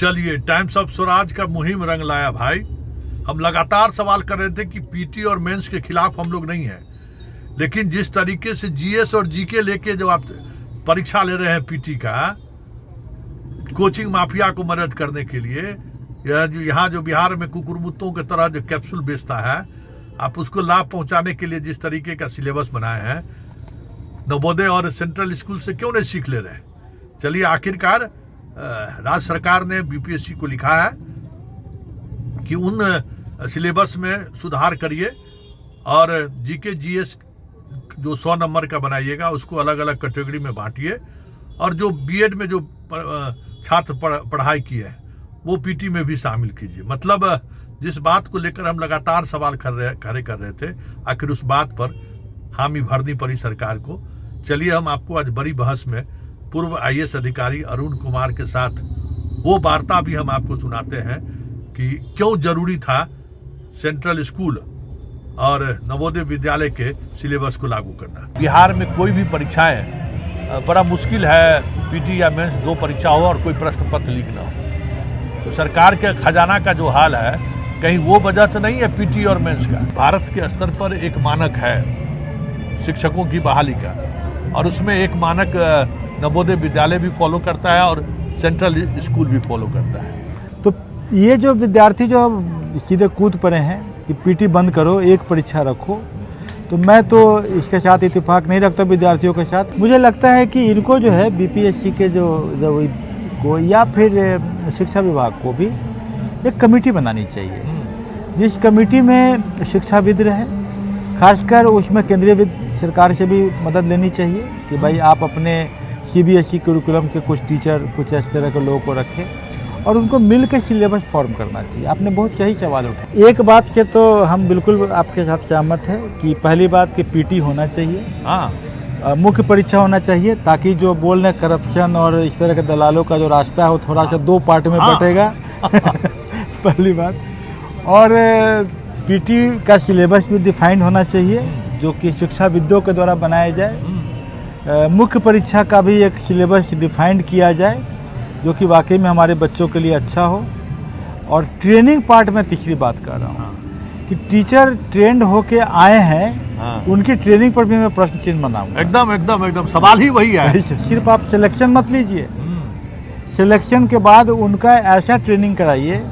चलिए, times of Swaraj का मुहिम रंग लाया भाई। हम लगातार सवाल कर रहे थे कि पीटी और मेंस के खिलाफ हम लोग नहीं हैं, लेकिन जिस तरीके से जीएस और जीके लेके जो आप परीक्षा ले रहे हैं पीटी का, कोचिंग माफिया को मदद करने के लिए, यहाँ जो बिहार में कुकुरमुत्तों की तरह जो कैप्सूल बेचता है, आप उसको लाभ पहुंचाने के लिए जिस तरीके का सिलेबस बनाए हैं, नवोदय और सेंट्रल स्कूल से क्यों नहीं सीख ले रहे? चलिए, आखिरकार राज्य सरकार ने बीपीएससी को लिखा है कि उन सिलेबस में सुधार करिए और जीके जीएस जो 100 नंबर का बनाइएगा उसको अलग अलग कैटेगरी में बांटिए, और जो बीएड में जो छात्र पढ़ाई की है वो पीटी में भी शामिल कीजिए। मतलब जिस बात को लेकर हम लगातार सवाल खड़े कर रहे थे, आखिर उस बात पर हामी भरनी पड़ी सरकार को। चलिए, हम आपको आज बड़ी बहस में पूर्व आईएएस अधिकारी अरुण कुमार के साथ वो वार्ता भी हम आपको सुनाते हैं कि क्यों जरूरी था सेंट्रल स्कूल और नवोदय विद्यालय के सिलेबस को लागू करना। बिहार में कोई भी परीक्षाएं बड़ा मुश्किल है, पीटी या मेंस 2 परीक्षा हो और कोई प्रश्न पत्र लीक ना हो। तो सरकार के खजाना का जो हाल है, कहीं वो वजह तो नहीं है पीटी और मेंस का। भारत के स्तर पर एक मानक है शिक्षकों की बहाली का, और उसमें एक मानक नवोदय विद्यालय भी फॉलो करता है और सेंट्रल स्कूल भी फॉलो करता है। तो ये जो विद्यार्थी जो सीधे कूद पड़े हैं कि पीटी बंद करो, एक परीक्षा रखो, तो मैं तो इसके साथ इत्तेफाक नहीं रखता विद्यार्थियों के साथ। मुझे लगता है कि इनको जो है बीपीएससी के जो को या फिर शिक्षा विभाग को भी एक कमेटी बनानी चाहिए, जिस कमेटी में शिक्षाविद रहे, खासकर उसमें केंद्रीय सरकार से भी मदद लेनी चाहिए कि भाई आप अपने सीबीएसई करिकुलम के कुछ टीचर, कुछ इस तरह के लोगों को रखें और उनको मिल के सिलेबस फॉर्म करना चाहिए। आपने बहुत सही सवाल उठाया। एक बात से तो हम बिल्कुल आपके साथ सहमत है कि पहली बात कि पीटी होना चाहिए, मुख्य परीक्षा होना चाहिए, ताकि जो बोल रहे करप्शन और इस तरह के दलालों का जो रास्ता है वो थोड़ा सा 2 पार्ट में बटेगा। पहली बात। और पीटी का सिलेबस भी डिफाइंड होना चाहिए जो कि शिक्षाविदों के द्वारा बनाया जाए। मुख्य परीक्षा का भी एक सिलेबस डिफाइंड किया जाए जो कि वाकई में हमारे बच्चों के लिए अच्छा हो। और ट्रेनिंग पार्ट में तीसरी बात कर रहा हूँ कि टीचर ट्रेंड होके आए हैं, उनकी ट्रेनिंग पर भी मैं प्रश्न चिन्ह बनाऊंगा। एकदम सवाल ही वही है। सिर्फ आप सिलेक्शन मत लीजिए, सिलेक्शन के बाद उनका ऐसा ट्रेनिंग कराइए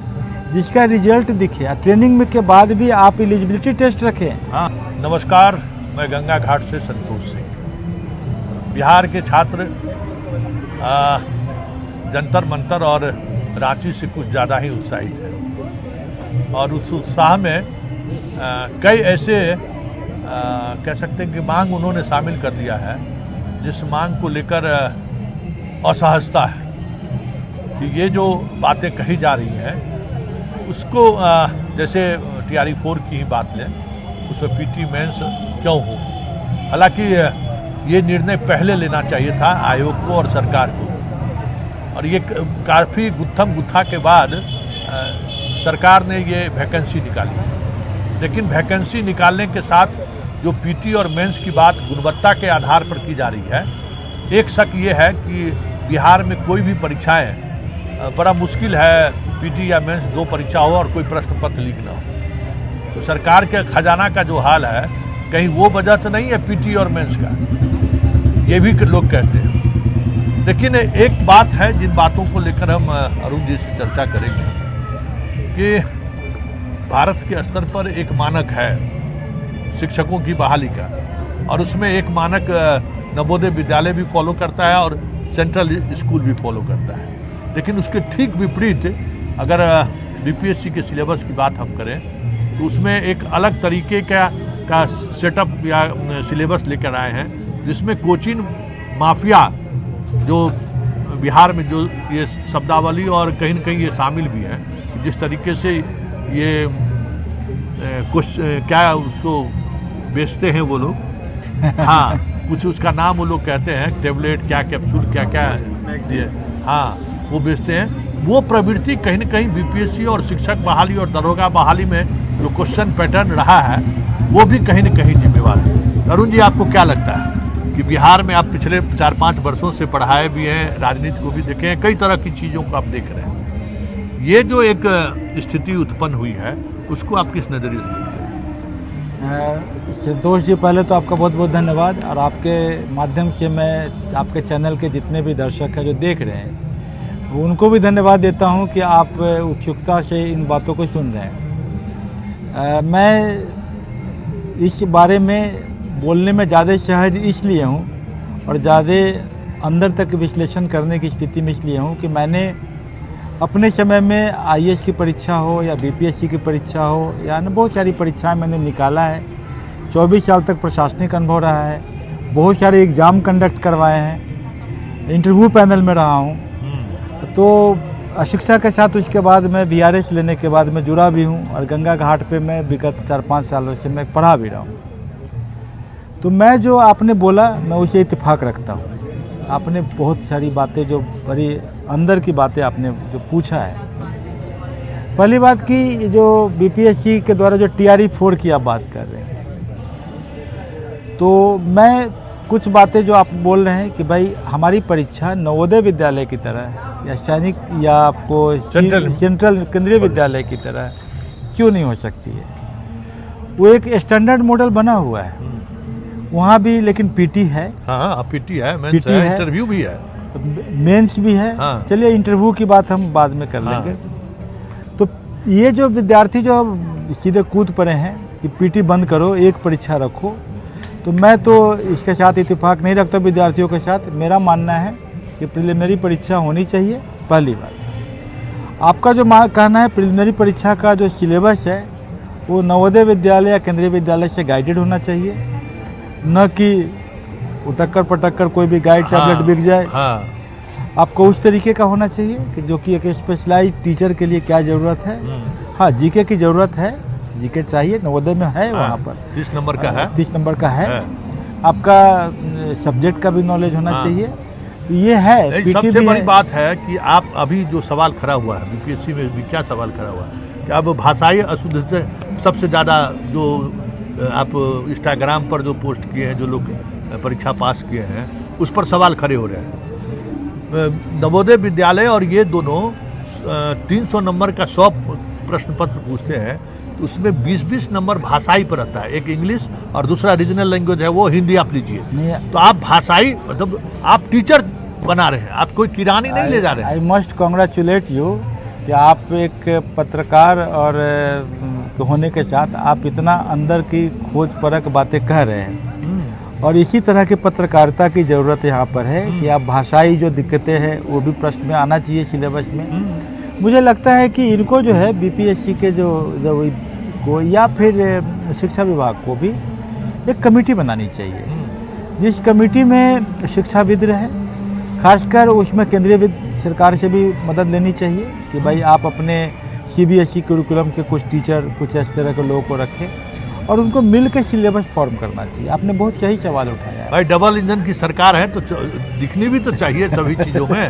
जिसका रिजल्ट दिखे। ट्रेनिंग में के बाद भी आप एलिजिबिलिटी टेस्ट रखें। नमस्कार, मैं गंगा घाट से संतोष सिंह। बिहार के छात्र जंतर मंतर और रांची से कुछ ज़्यादा ही उत्साहित हैं, और उस उत्साह में कई ऐसे कह सकते हैं कि मांग उन्होंने शामिल कर दिया है जिस मांग को लेकर असहजता है कि ये जो बातें कही जा रही हैं उसको जैसे TRE 4 की ही बात लें, उसमें पीटी मेंस क्यों हो। हालांकि ये निर्णय पहले लेना चाहिए था आयोग को और सरकार को, और ये काफ़ी गुत्थम गुत्था के बाद सरकार ने ये वैकेंसी निकाली। लेकिन वैकेंसी निकालने के साथ जो पीटी और मेंस की बात गुणवत्ता के आधार पर की जा रही है, एक शक ये है कि बिहार में कोई भी परीक्षाएं बड़ा मुश्किल है, पीटी या मेंस 2 परीक्षा हो और कोई प्रश्न पत्र लीक ना हो। तो सरकार के खजाना का जो हाल है, कहीं वो वजह तो नहीं है पीटी और मेंस का, ये भी लोग कहते हैं। लेकिन एक बात है जिन बातों को लेकर हम अरुण जी से चर्चा करेंगे कि भारत के स्तर पर एक मानक है शिक्षकों की बहाली का, और उसमें एक मानक नवोदय विद्यालय भी फॉलो करता है और सेंट्रल स्कूल भी फॉलो करता है। लेकिन उसके ठीक विपरीत अगर बीपीएससी के सिलेबस की बात हम करें तो उसमें एक अलग तरीके का सेटअप या सिलेबस लेकर आए हैं, जिसमें कोचिंग माफिया जो बिहार में जो ये शब्दावली और कहीं न कहीं ये शामिल भी है, जिस तरीके से ये कुछ क्या उसको बेचते हैं वो लोग, कुछ उसका नाम वो लोग कहते हैं, टेबलेट क्या, कैप्सूल क्या ये, वो बेचते हैं। वो प्रवृत्ति कहीं न कहीं बीपीएससी और शिक्षक बहाली और दरोगा बहाली में जो क्वेश्चन पैटर्न रहा है वो भी कहीं न कहीं जिम्मेवार है। अरुण जी, आपको क्या लगता है कि बिहार में आप पिछले 4-5 वर्षों से पढ़ाए भी हैं, राजनीति को भी देखे हैं, कई तरह की चीज़ों को आप देख रहे हैं, ये जो एक स्थिति उत्पन्न हुई है उसको आप किस नजरिए से देखते हैं? संतोष जी, पहले तो आपका बहुत बहुत धन्यवाद, और आपके माध्यम से मैं आपके चैनल के जितने भी दर्शक हैं जो देख रहे हैं उनको भी धन्यवाद देता हूं कि आप उत्सुकता से इन बातों को सुन रहे हैं। मैं इस बारे में बोलने में ज़्यादा सहज इसलिए हूं और ज़्यादा अंदर तक विश्लेषण करने की स्थिति में इसलिए हूं कि मैंने अपने समय में आईएएस की परीक्षा हो या बीपीएससी की परीक्षा हो या अन्य बहुत सारी परीक्षाएं मैंने निकाला है। 24 साल तक प्रशासनिक अनुभव रहा है, बहुत सारे एग्ज़ाम कंडक्ट करवाए हैं, इंटरव्यू पैनल में रहा हूं। तो शिक्षा के साथ उसके बाद मैं वीआरएस लेने के बाद मैं जुड़ा भी हूं, और गंगा घाट पे मैं विगत 4-5 सालों से मैं पढ़ा भी रहा हूं। तो मैं जो आपने बोला मैं उसे इत्तेफाक रखता हूं। आपने बहुत सारी बातें जो बड़ी अंदर की बातें आपने जो पूछा है। पहली बात की जो बीपीएससी के द्वारा जो TRE-4 की आप बात कर रहे हैं, तो मैं कुछ बातें जो आप बोल रहे हैं कि भाई हमारी परीक्षा नवोदय विद्यालय की तरह या सैनिक या आपको सेंट्रल केंद्रीय विद्यालय की तरह क्यों नहीं हो सकती है। वो एक स्टैंडर्ड मॉडल बना हुआ है वहाँ भी, लेकिन पीटी है। हाँ, पीटी है, मेंस है, इंटरव्यू भी है, मेंस भी है। हाँ। चलिए इंटरव्यू की बात हम बाद में कर लेंगे। तो ये जो विद्यार्थी जो सीधे कूद पड़े हैं कि पीटी बंद करो, एक परीक्षा रखो, तो मैं तो इसके साथ इत्तेफाक नहीं रखता विद्यार्थियों के साथ। मेरा मानना है कि प्रिलिमिनरी परीक्षा होनी चाहिए। पहली बात, आपका जो कहना है प्रिलिमिनरी परीक्षा का जो सिलेबस है वो नवोदय विद्यालय या केंद्रीय विद्यालय से गाइडेड होना चाहिए, न कि उटक्कर पटक्कर कोई भी गाइड टैबलेट बिक जाए। आपको उस तरीके का होना चाहिए कि जो कि एक स्पेशलाइज्ड टीचर के लिए क्या ज़रूरत है। हाँ, जीके की ज़रूरत है, जीके चाहिए, नवोदय में है। वहाँ पर 30 नंबर का है, 30 नंबर का है। आपका सब्जेक्ट का भी नॉलेज होना चाहिए। ये है। सबसे बड़ी बात है कि आप अभी जो सवाल खड़ा हुआ है बीपीएससी में भी, क्या सवाल खड़ा हुआ है कि अब भाषाई अशुद्धता सबसे ज़्यादा जो आप इंस्टाग्राम पर जो पोस्ट किए हैं, जो लोग परीक्षा पास किए हैं, उस पर सवाल खड़े हो रहे हैं। नवोदय विद्यालय और ये दोनों 300 नंबर का 100 प्रश्न पत्र पूछते हैं, तो उसमें 20-20 नंबर भाषाई पर रहता है। एक इंग्लिश और दूसरा रीजनल लैंग्वेज है, वो हिंदी आप लीजिए। तो आप भाषाई मतलब आप टीचर बना रहे हैं, आप कोई किरानी नहीं ले जा रहे हैं। आई मस्ट कॉन्ग्रेचुलेट यू कि आप एक पत्रकार और होने के साथ आप इतना अंदर की खोज परख बातें कह रहे हैं, और इसी तरह की पत्रकारिता की ज़रूरत यहाँ पर है कि आप भाषाई जो दिक्कतें हैं वो भी प्रश्न में आना चाहिए सिलेबस में। मुझे लगता है कि इनको जो है बीपीएससी के जो को या फिर शिक्षा विभाग को भी एक कमेटी बनानी चाहिए, जिस कमेटी में शिक्षाविद रहे, खासकर उसमें केंद्रीय सरकार से भी मदद लेनी चाहिए कि भाई आप अपने सीबीएसई करिकुलम के कुछ टीचर, कुछ इस तरह के लोगों को रखें और उनको मिल के सिलेबस फॉर्म करना चाहिए। आपने बहुत सही सवाल उठाया है। भाई डबल इंजन की सरकार है तो दिखनी भी तो चाहिए सभी चीज़ों में।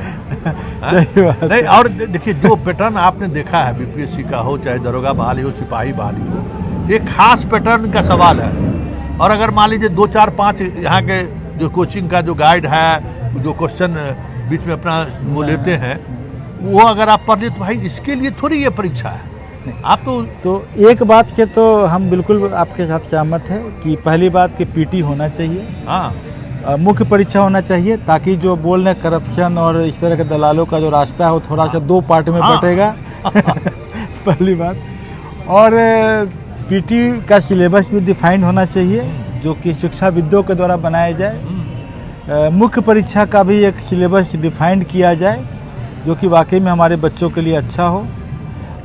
नहीं, और देखिए जो पैटर्न आपने देखा है बीपीएससी का हो, चाहे दरोगा बहाली हो, सिपाही बहाली हो, एक खास पैटर्न का सवाल है। और अगर मान लीजिए 2, 4, 5 यहाँ के जो कोचिंग का जो गाइड है, जो क्वेश्चन बीच में अपना वो लेते हैं, वो अगर आप पढ़ ले तो भाई इसके लिए थोड़ी ये परीक्षा है। आप तो एक बात से तो हम बिल्कुल आपके साथ सहमत है कि पहली बात कि पीटी होना चाहिए। हाँ, मुख्य परीक्षा होना चाहिए, ताकि जो बोल रहे करप्शन और इस तरह के दलालों का जो रास्ता है वो थोड़ा सा 2 पार्ट में बटेगा। पहली बात। और पीटी का सिलेबस भी डिफाइंड होना चाहिए जो कि शिक्षाविदों के द्वारा बनाया जाए। मुख्य परीक्षा का भी एक सिलेबस डिफाइंड किया जाए जो कि वाकई में हमारे बच्चों के लिए अच्छा हो।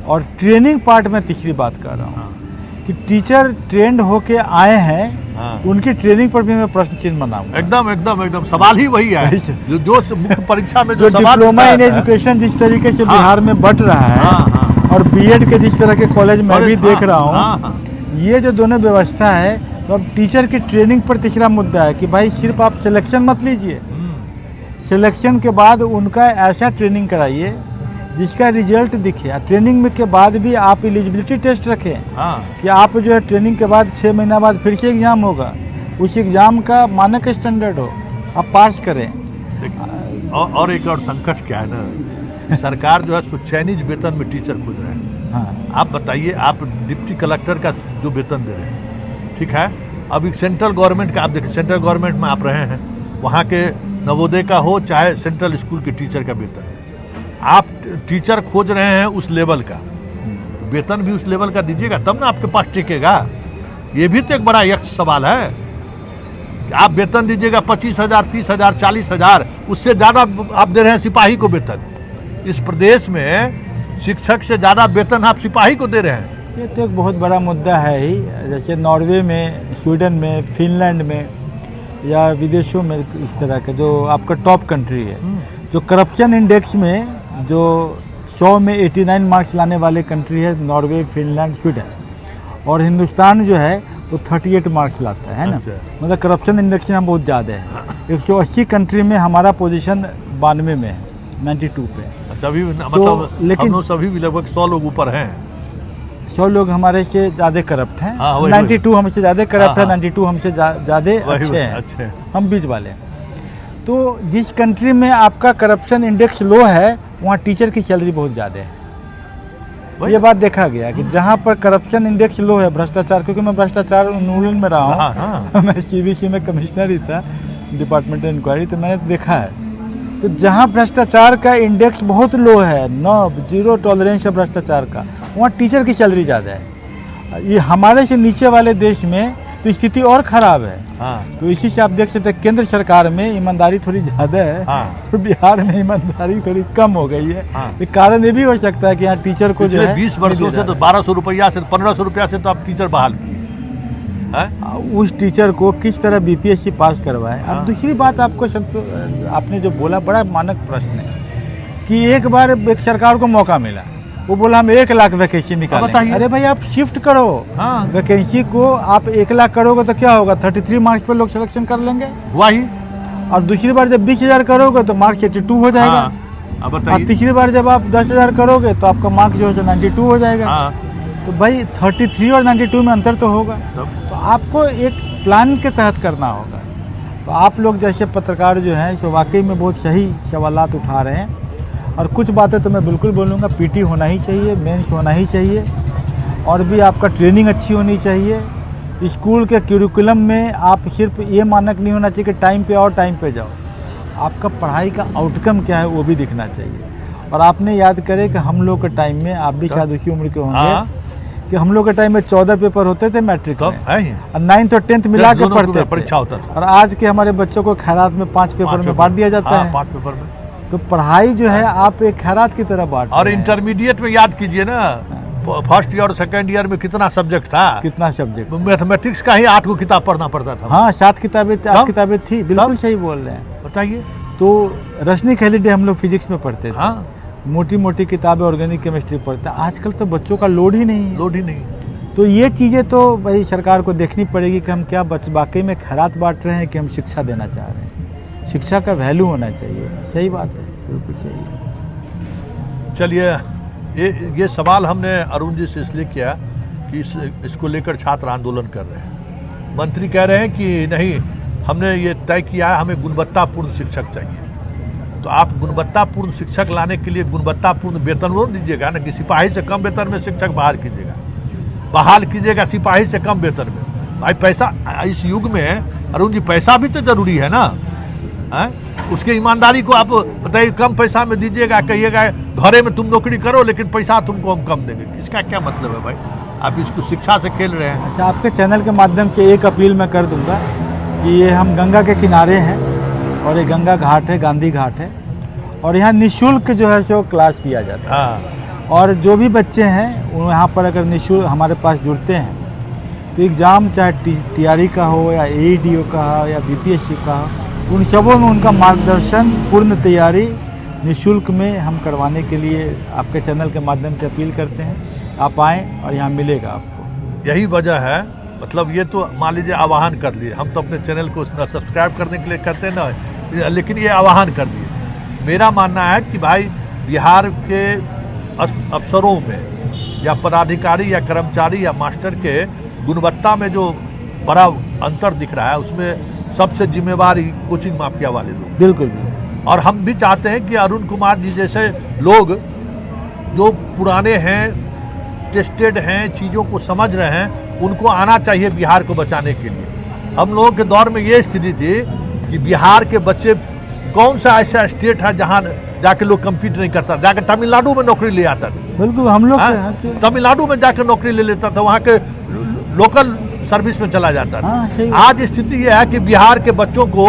और ट्रेनिंग पार्ट में तीसरी बात कर रहा हूँ कि टीचर ट्रेंड होके आए हैं, उनकी ट्रेनिंग पर भी मैं प्रश्न चिन्ह बनाऊंगा। एकदम सवाल ही वही है जो मुख्य परीक्षा में जो डिप्लोमा इन एजुकेशन जिस तरीके से बिहार में बट रहा है और बीएड के जिस तरह के कॉलेज मैं भी देख रहा हूँ, ये जो दोनों व्यवस्था है, तो अब टीचर की ट्रेनिंग पर तीसरा मुद्दा है कि भाई सिर्फ आप सिलेक्शन मत लीजिए, सिलेक्शन के बाद उनका ऐसा ट्रेनिंग कराइए जिसका रिजल्ट दिखे। ट्रेनिंग में के बाद भी आप एलिजिबिलिटी टेस्ट रखें कि आप जो है ट्रेनिंग के बाद 6 महीना बाद फिर से एग्ज़ाम होगा, उस एग्ज़ाम का मानक स्टैंडर्ड हो, आप पास करें। और एक और संकट क्या है ना सरकार जो है चयनित वेतन में टीचर खोज रहे हैं। हाँ आप बताइए, आप डिप्टी कलेक्टर का जो वेतन दे रहे हैं, ठीक है, अभी सेंट्रल गवर्नमेंट का आप देखिए, सेंट्रल गवर्नमेंट में आप रहे हैं, वहाँ के नवोदय का हो चाहे सेंट्रल स्कूल के टीचर का वेतन, आप टीचर खोज रहे हैं उस लेवल का, वेतन भी उस लेवल का दीजिएगा तब ना आपके पास टिकेगा। ये भी तो एक बड़ा यक्ष सवाल है कि आप वेतन दीजिएगा 25,000, 30,000, 40,000, उससे ज़्यादा आप दे रहे हैं सिपाही को वेतन। इस प्रदेश में शिक्षक से ज़्यादा वेतन आप सिपाही को दे रहे हैं। ये तो एक बहुत बड़ा मुद्दा है ही। जैसे नॉर्वे में, स्वीडन में, फिनलैंड में या विदेशों में इस तरह के जो आपका टॉप कंट्री है, जो करप्शन इंडेक्स में जो 100 में 89 मार्क्स लाने वाले कंट्री है नॉर्वे, फिनलैंड, स्वीडन, और हिंदुस्तान जो है वो 38 मार्क्स लाता है ना। अच्छा। मतलब करप्शन इंडेक्स में हम बहुत ज़्यादा है। 180 कंट्री में हमारा पोजीशन 92 में है, 92 पे। अच्छा, अभी मतलब लेकिन हम लोग सभी भी लगभग 100 लोग ऊपर हैं। 100 लोग हमारे से ज़्यादा करप्ट हैं। हाँ, वही, 92 हमसे ज़्यादा करप्ट है, हाँ, 92 हमसे ज़्यादा अच्छे हैं, अच्छे। हम बीच वाले हैं। तो जिस कंट्री में आपका करप्शन इंडेक्स लो है वहाँ टीचर की सैलरी बहुत ज़्यादा है। ये बात देखा गया कि जहाँ पर करप्शन इंडेक्स लो है, भ्रष्टाचार, क्योंकि मैं भ्रष्टाचार उन्मूलन में रहा हाँ, हूँ, हाँ। मैं सीबीसी में कमिश्नर ही था, डिपार्टमेंटल इंक्वायरी, तो मैंने देखा है। तो जहाँ भ्रष्टाचार का इंडेक्स बहुत लो है, जीरो टॉलरेंस है भ्रष्टाचार का, वहाँ टीचर की सैलरी ज़्यादा है। ये हमारे से नीचे वाले देश में तो स्थिति और ख़राब है। हाँ, तो इसी से आप देख सकते हैं केंद्र सरकार में ईमानदारी थोड़ी ज़्यादा है, हाँ। और बिहार में ईमानदारी थोड़ी कम हो गई है। हाँ। एक कारण ये भी हो सकता है कि यहाँ टीचर को जो पिछले है 20 वर्षों से तो 1200 रुपया से 1500 रुपया से तो आप टीचर बहाल किए हैं। उस टीचर को किस तरह बीपीएससी पास करवाए। हाँ। अब दूसरी बात आपको आपने जो बोला बड़ा मानक प्रश्न है कि एक बार एक सरकार को मौका मिला, वो बोला हम 1 लाख वैकेंसी निकालेंगे। बताइए। अरे भाई आप शिफ्ट करो, हाँ। वैकेंसी को आप 1 लाख करोगे तो क्या होगा, 33 मार्क्स पर लोग सिलेक्शन कर लेंगे। वही। और दूसरी बार जब 20,000 करोगे तो मार्क्स 82 हो जाएगा। हाँ, अब और बताइए। तीसरी बार जब आप 10,000 करोगे तो आपका मार्क्स जो है 92 हो जाएगा। हाँ, तो भाई 33 और 92 में अंतर तो होगा। तब तो आपको एक प्लान के तहत करना होगा। तो आप लोग जैसे पत्रकार जो हैं तो वाकई में बहुत सही सवालात उठा रहे हैं, और कुछ बातें तो मैं बिल्कुल बोलूँगा, पीटी होना ही चाहिए, मेंस होना ही चाहिए, और भी आपका ट्रेनिंग अच्छी होनी चाहिए। स्कूल के करिकुलम में आप सिर्फ ये मानक नहीं होना चाहिए कि टाइम पे आओ टाइम पे जाओ, आपका पढ़ाई का आउटकम क्या है वो भी दिखना चाहिए। और आपने याद करें कि हम लोग के टाइम में, आप भी शायद उसी उम्र के होंगे, हाँ। कि हम लोग के टाइम में 14 पेपर होते थे मैट्रिक तब में, है ही। और 9th और 10th मिला के दोनों पढ़ते थे। परीक्षा होता था। और आज के हमारे बच्चों को खैरात में 5 पेपर में बांट दिया जाता है। 5 पेपर में। तो पढ़ाई जो है आप एक खैरात की तरह बांट और रहे हैं। इंटरमीडिएट में याद कीजिए ना, फर्स्ट ईयर और सेकेंड ईयर में कितना सब्जेक्ट था। कितना सब्जेक्ट, मैथमेटिक्स का ही 8 पढ़ना पड़ता था। हाँ 7 किताबें, 8 तब? किताबें थी, बिल्कुल तब? सही बोल रहे हैं। बताइए। तो रश्मि खेलीडे हम लोग फिजिक्स में पढ़ते थे, हाँ, मोटी मोटी किताबें ऑर्गेनिक केमिस्ट्री पढ़ते हैं। आजकल तो बच्चों का लोड ही नहीं है। लोड ही नहीं। तो ये चीज़ें तो भाई सरकार को देखनी पड़ेगी कि हम क्या वाकई में खैरात बांट रहे हैं कि हम शिक्षा देना चाह रहे हैं। शिक्षा का वैल्यू होना चाहिए। सही बात है, बिल्कुल सही है। चलिए, ये सवाल हमने अरुण जी से इसलिए किया कि इसको लेकर छात्र आंदोलन कर रहे हैं। मंत्री कह रहे हैं कि नहीं, हमने ये तय किया है, हमें गुणवत्तापूर्ण शिक्षक चाहिए। तो आप गुणवत्तापूर्ण शिक्षक लाने के लिए गुणवत्तापूर्ण वेतन वो दीजिएगा ना, कि सिपाही से कम वेतन में शिक्षक बहाल कीजिएगा सिपाही से कम वेतन में। भाई पैसा इस युग में अरुण जी, पैसा भी तो जरूरी है ना। है? उसके ईमानदारी को आप बताइए, कम पैसा में दीजिएगा, कहिएगा घरे में तुम नौकरी करो लेकिन पैसा तुमको हम कम देंगे। इसका क्या मतलब है भाई? आप इसको शिक्षा से खेल रहे हैं। अच्छा, आपके चैनल के माध्यम से एक अपील मैं कर दूंगा कि ये हम गंगा के किनारे हैं, और ये गंगा घाट है, गांधी घाट है, और यहाँ निःशुल्क जो है सो क्लास किया जाता है। हाँ, और जो भी बच्चे हैं वो यहाँ पर अगर निःशुल्क हमारे पास जुड़ते हैं तो एग्ज़ाम चाहे टीआरई का हो या एईडीओ का हो या बीपीएससी का हो, उन सबों में उनका मार्गदर्शन, पूर्ण तैयारी निःशुल्क में हम करवाने के लिए आपके चैनल के माध्यम से अपील करते हैं। आप आएँ और यहाँ मिलेगा आपको। यही वजह है। मतलब ये तो मान लीजिए आह्वान कर लिए, हम तो अपने चैनल को न सब्सक्राइब करने के लिए करते हैं ना, लेकिन ये आह्वान कर दिए। मेरा मानना है कि भाई बिहार के अफसरों में या पदाधिकारी या कर्मचारी या मास्टर के गुणवत्ता में जो बड़ा अंतर दिख रहा है, उसमें सबसे जिम्मेवार कोचिंग माफिया वाले लोग। बिल्कुल। और हम भी चाहते हैं कि अरुण कुमार जी जैसे लोग जो पुराने हैं, टेस्टेड हैं, चीज़ों को समझ रहे हैं, उनको आना चाहिए बिहार को बचाने के लिए। हम लोगों के दौर में ये स्थिति थी कि बिहार के बच्चे, कौन सा ऐसा स्टेट है जहाँ जाके लोग कम्पीट नहीं करता, जाके तमिलनाडु में नौकरी ले आता था। बिल्कुल, हम लोग तमिलनाडु में जाकर नौकरी ले लेता था, वहाँ के लोकल सर्विस में चला जाता था। आज स्थिति यह है कि बिहार के बच्चों को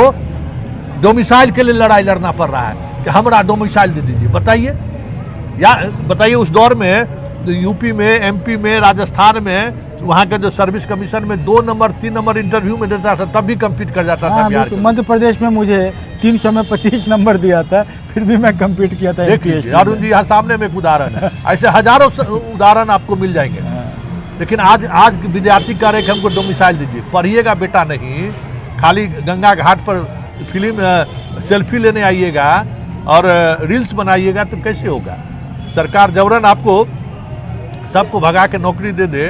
डोमिसाइल के लिए लड़ाई लड़ना पड़ रहा है कि हमारा डोमिसाइल दे दीजिए। बताइए, या बताइए उस दौर में यूपी में, एमपी में, राजस्थान में वहाँ के जो सर्विस कमीशन में 2 नंबर 3 नंबर इंटरव्यू में देता था, तब भी कम्पीट कर जाता था बिहार के। मध्य प्रदेश में मुझे 300 में 25 नंबर दिया था, फिर भी मैं कम्पीट किया था। अरुण जी यहाँ सामने में एक उदाहरण है, ऐसे हजारों उदाहरण आपको मिल जाएंगे। लेकिन आज विद्यार्थी कह रहे कि हमको डोमिसाइल दीजिए। पढ़िएगा बेटा नहीं, खाली गंगा घाट पर फिल्म सेल्फी लेने आइएगा और रील्स बनाइएगा तो कैसे होगा। सरकार जबरन आपको सबको भगा के नौकरी दे दे,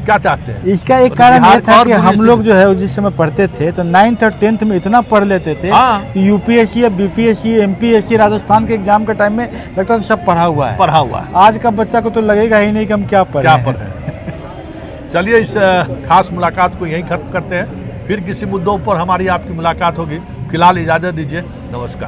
क्या चाहते हैं? इसका एक कारण यह था कि हम लोग जो है जिस समय पढ़ते थे तो 9th और 10th में इतना पढ़ लेते थे कि यूपीएससी या बीपीएससी, एमपीएससी, राजस्थान के एग्जाम के टाइम में लगता था सब पढ़ा हुआ है। आज का बच्चा को तो लगेगा ही नहीं कि हम क्या पढ़े। चलिए, इस खास मुलाकात को यहीं खत्म करते हैं, फिर किसी मुद्दों पर हमारी आपकी मुलाकात होगी। फिलहाल इजाजत दीजिए, नमस्कार।